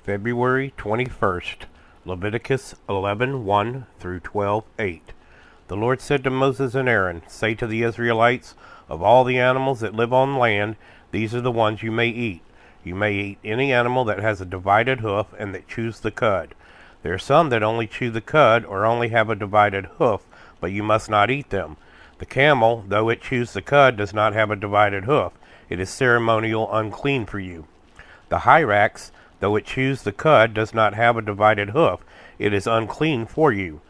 February 21st, Leviticus 11:1 through 12:8. The Lord said to Moses and Aaron, "Say to the Israelites, of all the animals that live on land, these are the ones you may eat. You may eat any animal that has a divided hoof and that chews the cud. There are some that only chew the cud or only have a divided hoof, but you must not eat them. The camel, though it chews the cud, does not have a divided hoof. It is ceremonial unclean for you. The hyrax, though it chews the cud, does not have a divided hoof. It is unclean for you.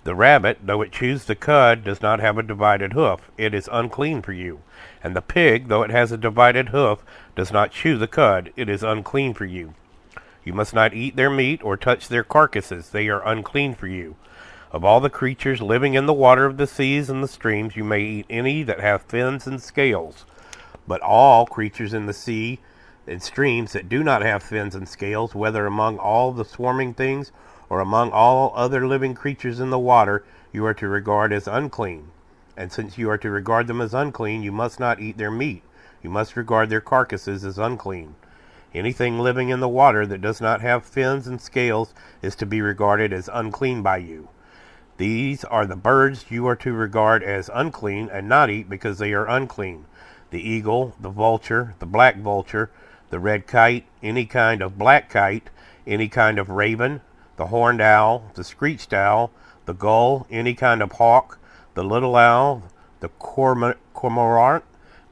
The rabbit, though it chews the cud, does not have a divided hoof. It is unclean for you. And the pig, though it has a divided hoof, does not chew the cud. It is unclean for you. You must not eat their meat or touch their carcasses. They are unclean for you. Of all the creatures living in the water of the seas and the streams, you may eat any that have fins and scales. But all creatures in the sea and streams that do not have fins and scales, whether among all the swarming things or among all other living creatures in the water, you are to regard as unclean. And since you are to regard them as unclean, you must not eat their meat. You must regard their carcasses as unclean. Anything living in the water that does not have fins and scales is to be regarded as unclean by you. These are the birds you are to regard as unclean and not eat because they are unclean: the eagle, the vulture, the black vulture, the red kite, any kind of black kite, any kind of raven, the horned owl, the screeched owl, the gull, any kind of hawk, the little owl, the cormorant,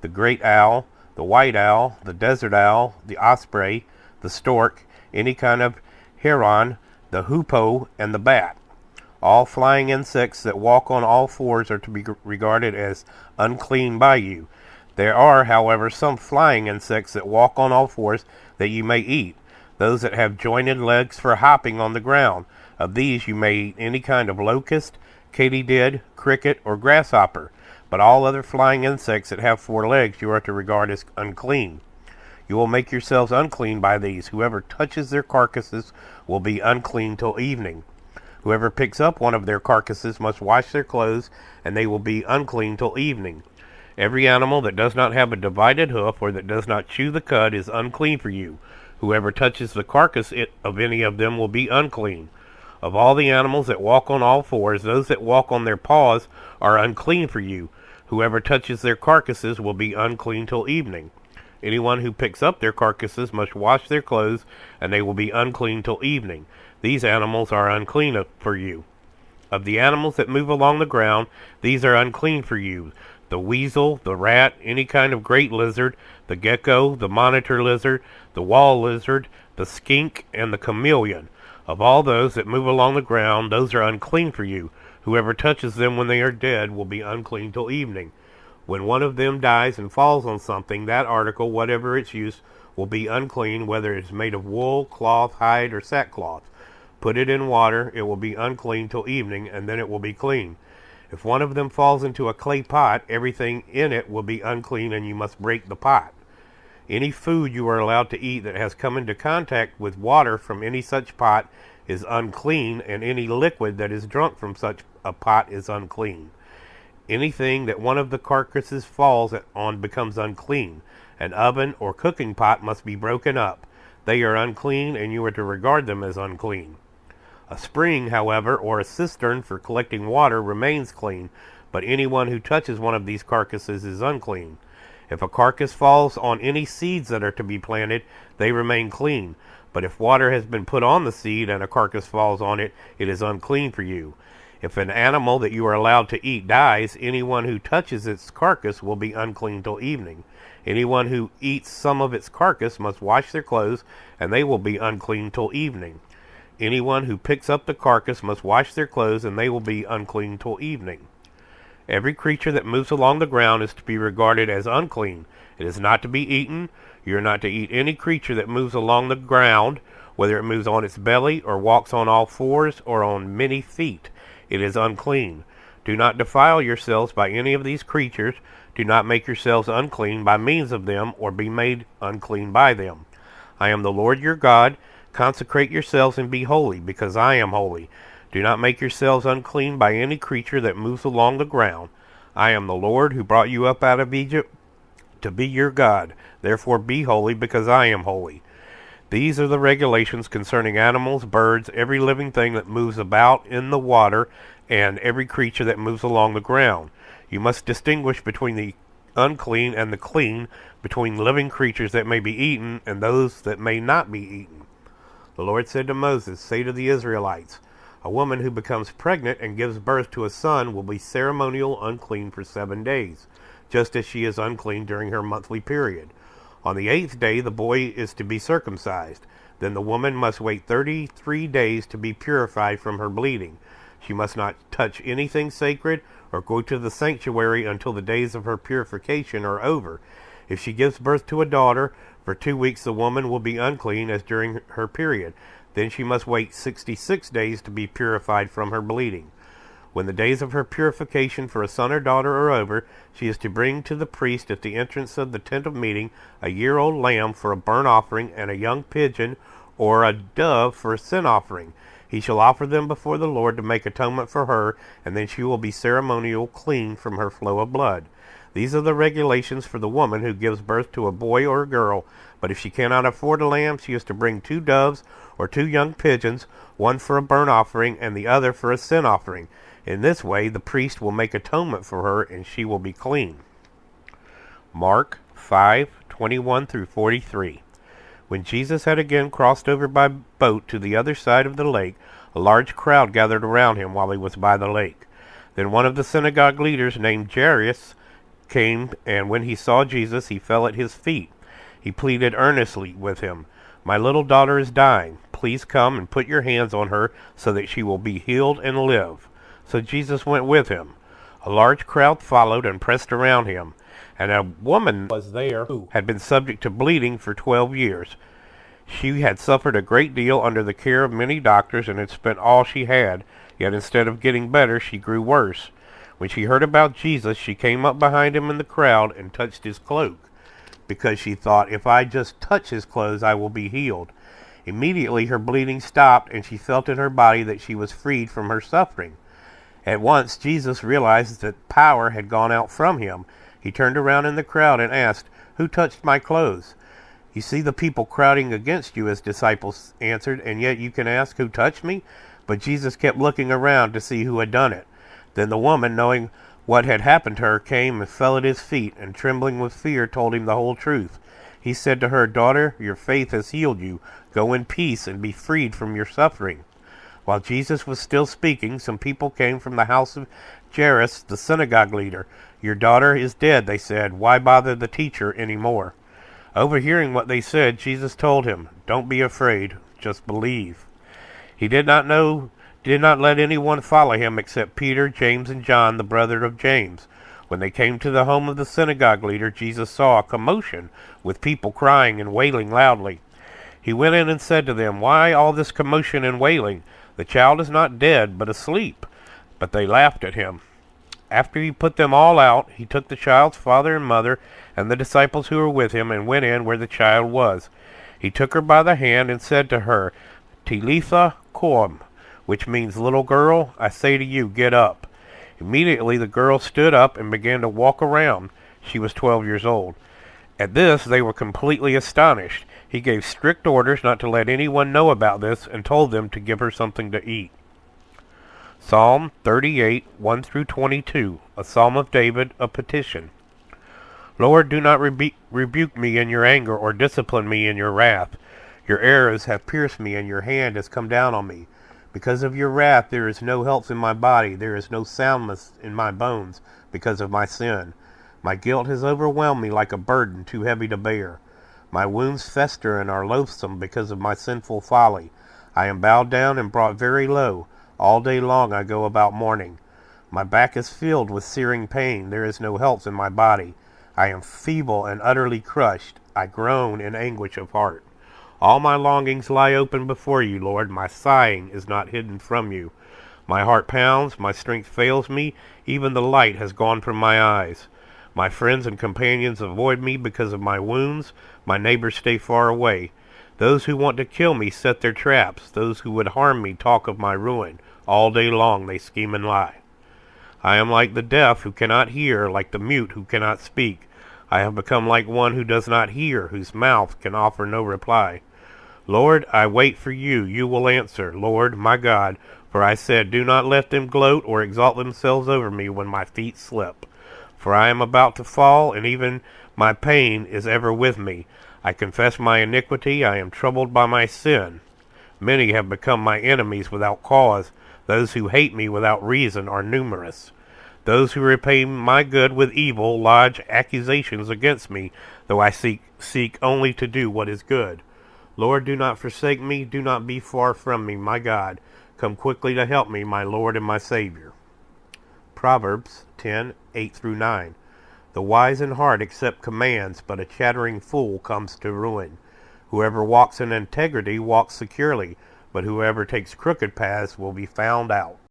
the great owl, the white owl, the desert owl, the osprey, the stork, any kind of heron, the hoopoe, and the bat. All flying insects that walk on all fours are to be regarded as unclean by you. There are, however, some flying insects that walk on all fours that you may eat, those that have jointed legs for hopping on the ground. Of these you may eat any kind of locust, katydid, cricket, or grasshopper. But all other flying insects that have 4 legs you are to regard as unclean. You will make yourselves unclean by these. Whoever touches their carcasses will be unclean till evening. Whoever picks up one of their carcasses must wash their clothes, and they will be unclean till evening. Every animal that does not have a divided hoof or that does not chew the cud is unclean for you. Whoever touches the carcass of any of them will be unclean. Of all the animals that walk on all fours, those that walk on their paws are unclean for you. Whoever touches their carcasses will be unclean till evening. Anyone who picks up their carcasses must wash their clothes, and they will be unclean till evening. These animals are unclean for you. Of the animals that move along the ground, these are unclean for you: the weasel, the rat, any kind of great lizard, the gecko, the monitor lizard, the wall lizard, the skink, and the chameleon. Of all those that move along the ground, those are unclean for you. Whoever touches them when they are dead will be unclean till evening. When one of them dies and falls on something, that article, whatever its use, will be unclean, whether it is made of wool, cloth, hide, or sackcloth. Put it in water, it will be unclean till evening, and then it will be clean. If one of them falls into a clay pot, everything in it will be unclean, and you must break the pot. Any food you are allowed to eat that has come into contact with water from any such pot is unclean, and any liquid that is drunk from such a pot is unclean. Anything that one of the carcasses falls on becomes unclean. An oven or cooking pot must be broken up. They are unclean, and you are to regard them as unclean. A spring, however, or a cistern for collecting water remains clean, but anyone who touches one of these carcasses is unclean. If a carcass falls on any seeds that are to be planted, they remain clean. But if water has been put on the seed and a carcass falls on it, it is unclean for you. If an animal that you are allowed to eat dies, anyone who touches its carcass will be unclean till evening. Anyone who eats some of its carcass must wash their clothes, and they will be unclean till evening. Anyone who picks up the carcass must wash their clothes, and they will be unclean till evening. Every creature that moves along the ground is to be regarded as unclean. It is not to be eaten. You are not to eat any creature that moves along the ground, whether it moves on its belly, or walks on all fours, or on many feet. It is unclean. Do not defile yourselves by any of these creatures. Do not make yourselves unclean by means of them, or be made unclean by them. I am the Lord your God. Consecrate yourselves and be holy, because I am holy. Do not make yourselves unclean by any creature that moves along the ground. I am the Lord who brought you up out of Egypt to be your God. Therefore be holy, because I am holy. These are the regulations concerning animals, birds, every living thing that moves about in the water, and every creature that moves along the ground. You must distinguish between the unclean and the clean, between living creatures that may be eaten and those that may not be eaten. The Lord said to Moses, "Say to the Israelites, a woman who becomes pregnant and gives birth to a son will be ceremonial unclean for 7 days, just as she is unclean during her monthly period. On the 8th day the boy is to be circumcised. Then the woman must wait 33 days to be purified from her bleeding. She must not touch anything sacred or go to the sanctuary until the days of her purification are over. If she gives birth to a daughter, for 2 weeks the woman will be unclean as during her period. Then she must wait 66 days to be purified from her bleeding. When the days of her purification for a son or daughter are over, she is to bring to the priest at the entrance of the tent of meeting a year-old lamb for a burnt offering and a young pigeon or a dove for a sin offering. He shall offer them before the Lord to make atonement for her, and then she will be ceremonial clean from her flow of blood. These are the regulations for the woman who gives birth to a boy or a girl. But if she cannot afford a lamb, she is to bring 2 doves or 2 young pigeons, one for a burnt offering and the other for a sin offering. In this way, the priest will make atonement for her, and she will be clean." Mark 5:21 through 43. When Jesus had again crossed over by boat to the other side of the lake, a large crowd gathered around him while he was by the lake. Then one of the synagogue leaders named Jairus came, and when he saw Jesus, he fell at his feet. He pleaded earnestly with him, "My little daughter is dying. Please come and put your hands on her so that she will be healed and live." So Jesus went with him. A large crowd followed and pressed around him, and a woman was there who had been subject to bleeding for 12 years. She had suffered a great deal under the care of many doctors and had spent all she had, yet instead of getting better, she grew worse. When she heard about Jesus, she came up behind him in the crowd and touched his cloak, because she thought, "If I just touch his clothes, I will be healed." Immediately her bleeding stopped, and she felt in her body that she was freed from her suffering. At once Jesus realized that power had gone out from him. He turned around in the crowd and asked, "Who touched my clothes?" "You see the people crowding against you," his disciples answered, "and yet you can ask, 'Who touched me?'" But Jesus kept looking around to see who had done it. Then the woman, knowing what had happened to her, came and fell at his feet, and trembling with fear told him the whole truth. He said to her, "Daughter, your faith has healed you. Go in peace and be freed from your suffering." While Jesus was still speaking, some people came from the house of Jairus, the synagogue leader. "Your daughter is dead," they said. "Why bother the teacher any more?" Overhearing what they said, Jesus told him, "Don't be afraid, just believe." He did not let anyone follow him except Peter, James, and John, the brother of James. When they came to the home of the synagogue leader, Jesus saw a commotion with people crying and wailing loudly. He went in and said to them, "Why all this commotion and wailing? The child is not dead, but asleep." But they laughed at him. After he put them all out, he took the child's father and mother and the disciples who were with him and went in where the child was. He took her by the hand and said to her, "Talitha koum," which means, "Little girl, I say to you, get up." Immediately the girl stood up and began to walk around. She was 12 years old. At this they were completely astonished. He gave strict orders not to let anyone know about this and told them to give her something to eat. Psalm 38, 1 through 22, a psalm of David, a petition. Lord, do not rebuke me in your anger or discipline me in your wrath. Your arrows have pierced me and your hand has come down on me. Because of your wrath there is no health in my body, there is no soundness in my bones because of my sin. My guilt has overwhelmed me like a burden too heavy to bear. My wounds fester and are loathsome because of my sinful folly. I am bowed down and brought very low. All day long I go about mourning. My back is filled with searing pain. There is no health in my body. I am feeble and utterly crushed. I groan in anguish of heart. All my longings lie open before you, Lord. My sighing is not hidden from you. My heart pounds, my strength fails me, even the light has gone from my eyes. My friends and companions avoid me because of my wounds. My neighbors stay far away. Those who want to kill me set their traps. Those who would harm me talk of my ruin. All day long they scheme and lie. I am like the deaf who cannot hear, like the mute who cannot speak. I have become like one who does not hear, whose mouth can offer no reply. Lord, I wait for you. You will answer, Lord, my God. For I said, do not let them gloat or exalt themselves over me when my feet slip. For I am about to fall, and even my pain is ever with me. I confess my iniquity. I am troubled by my sin. Many have become my enemies without cause. Those who hate me without reason are numerous. Those who repay my good with evil lodge accusations against me, though I seek only to do what is good. Lord, do not forsake me. Do not be far from me, my God. Come quickly to help me, my Lord and my Savior. Proverbs 10:8-9. The wise in heart accept commands, but a chattering fool comes to ruin. Whoever walks in integrity walks securely, but whoever takes crooked paths will be found out.